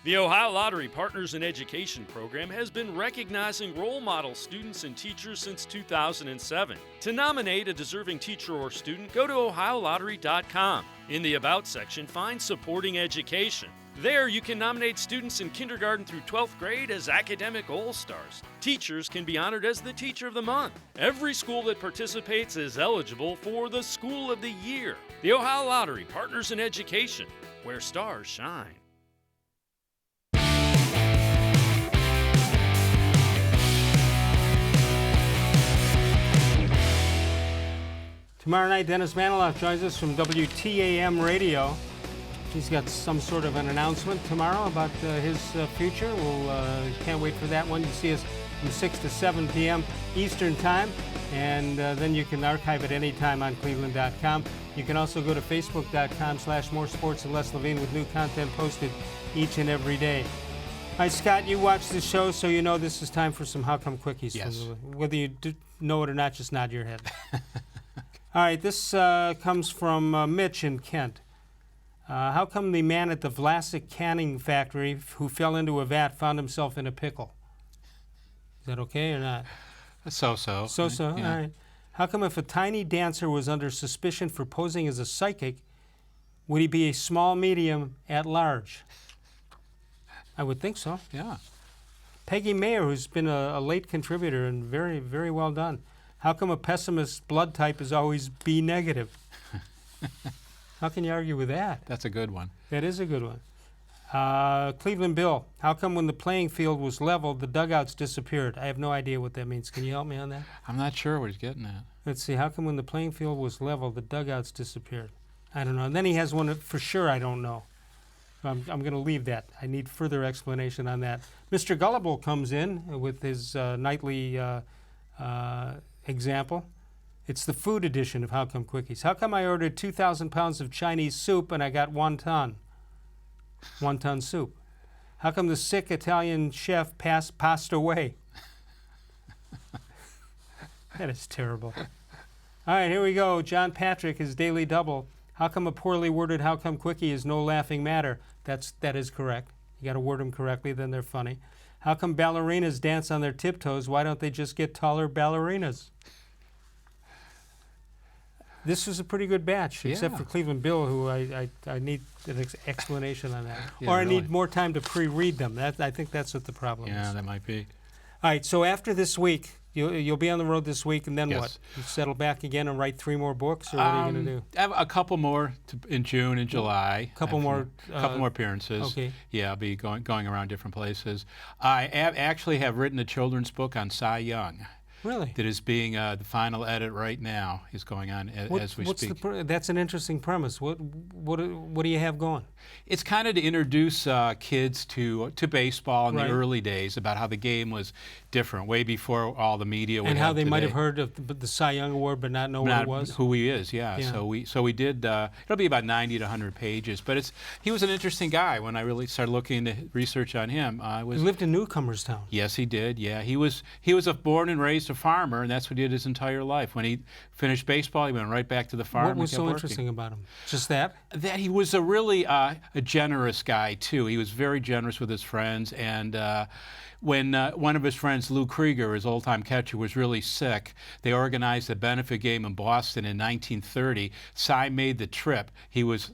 The Ohio Lottery Partners in Education program has been recognizing role model students and teachers since 2007. To nominate a deserving teacher or student, go to ohiolottery.com. In the About section, find Supporting Education. There, you can nominate students in kindergarten through 12th grade as academic all-stars. Teachers can be honored as the Teacher of the Month. Every school that participates is eligible for the School of the Year. The Ohio Lottery, partners in education, where stars shine. Tomorrow night, Dennis Maniloff joins us from WTAM Radio. He's got some sort of an announcement tomorrow about his future. We'll can't wait for that one. You see us from 6 to 7 p.m. Eastern Time, and then you can archive it anytime on cleveland.com. You can also go to facebook.com/more-sports-and-les-levine with new content posted each and every day. All right, Scott, you watch the show, so you know this is time for some How Come Quickies. Yes. Whether you know it or not, just nod your head. All right, this comes from Mitch in Kent. How come the man at the Vlasic canning factory who fell into a vat found himself in a pickle? Is that okay or not? So-so. So-so, Yeah. all right. How come if a tiny dancer was under suspicion for posing as a psychic, would he be a small, medium, at large? I would think so. Yeah. Peggy Mayer, who's been a late contributor and very, very well done. How come a pessimist's blood type is always B negative? How can you argue with that? That's a good one. That is a good one. Cleveland Bill, how come when the playing field was leveled, the dugouts disappeared? I have no idea what that means. Can you help me on that? I'm not sure what he's getting at. Let's see. How come when the playing field was leveled, the dugouts disappeared? I don't know. And then he has one that for sure I don't know. I'm going to leave that. I need further explanation on that. Mr. Gullible comes in with his nightly example. It's the food edition of How Come Quickies. How come I ordered 2,000 pounds of Chinese soup and I got 1 ton? 1 ton soup. How come the sick Italian chef passed away? That is terrible. All right, here we go. John Patrick, his daily double. How come a poorly worded How Come Quickie is no laughing matter? That is correct. You got to word them correctly, then they're funny. How come ballerinas dance on their tiptoes? Why don't they just get taller ballerinas? This was a pretty good batch, except for Cleveland Bill, who I need an explanation on that. Yeah, or I really. need more time to pre-read them. I think that's what the problem is. Yeah, that might be. All right, so after this week, you'll be on the road this week, and then Yes. what? You settle back again and write 3 more books, or what are you going to do? I have a couple more in June and July. Couple more appearances. okay. Yeah, I'll be going around different places. I actually have written a children's book on Cy Young. Really? That is being the final edit right now. Is going on as we speak. That's an interesting premise. What do you have going? It's kind of to introduce kids to baseball in Right. the early days, about how the game was different, way before all the media. And how they might have heard of the Cy Young Award but not know what it was? Who he is, yeah. So we did. It'll be about 90 to 100 pages, but he was an interesting guy when I really started looking into research on him. He lived in Newcomerstown. Yes, he did. Yeah, he was born and raised a farmer, and that's what he did his entire life. When he finished baseball, he went right back to the farm. What was and kept so working. interesting about him? Just that? That he was a really a generous guy too. He was very generous with his friends, and when one of his friends, Lou Krieger, his old-time catcher, was really sick, they organized a benefit game in Boston in 1930. Cy made the trip. He was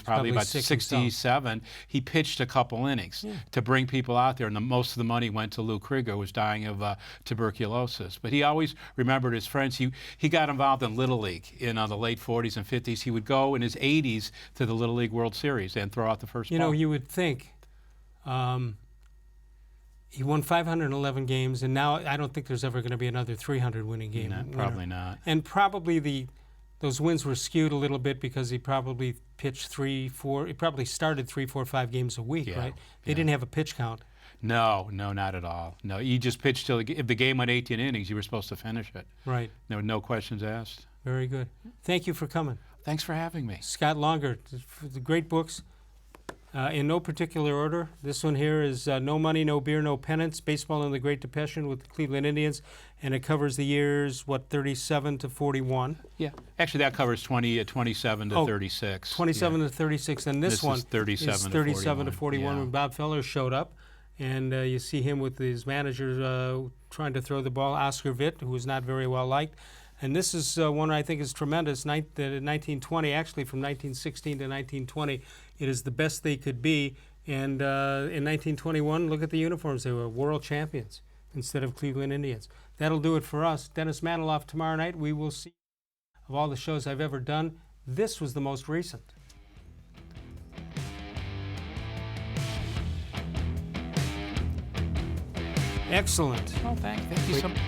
probably about sick 67. He pitched a couple innings to bring people out there, and most of the money went to Lou Krieger, who was dying of tuberculosis. But he always remembered his friends. He got involved in Little League in the late 40s and 50s. He would go in his 80s to the Little League World Series and throw out the first ball. You know, you would think he won 511 games, and now I don't think there's ever going to be another 300-winning game. Probably not. And probably those wins were skewed a little bit because he probably pitched 3, 4. He probably started 3, 4, 5 games a week, right? They didn't have a pitch count. No, not at all. No, you just pitched till if the game went 18 innings, you were supposed to finish it. Right. There were no questions asked. Very good. Thank you for coming. Thanks for having me. Scott Longert, the great books. In no particular order, this one here is No Money, No Beer, No Pennants, Baseball in the Great Depression with the Cleveland Indians, and it covers the years, 37 to 41. Yeah. Actually, that covers 27 to 36. 27 to 36, and this one is 37 is to 37 to 41, 41 when Bob Feller showed up, and you see him with his manager trying to throw the ball, Oscar Vitt, who was not very well liked. And this is one I think is tremendous. 1920, actually from 1916 to 1920, it is the best they could be. And in 1921, look at the uniforms. They were world champions instead of Cleveland Indians. That'll do it for us. Dennis Maniloff tomorrow night. We will see. Of all the shows I've ever done, this was the most recent. Excellent. Oh, thank you so much.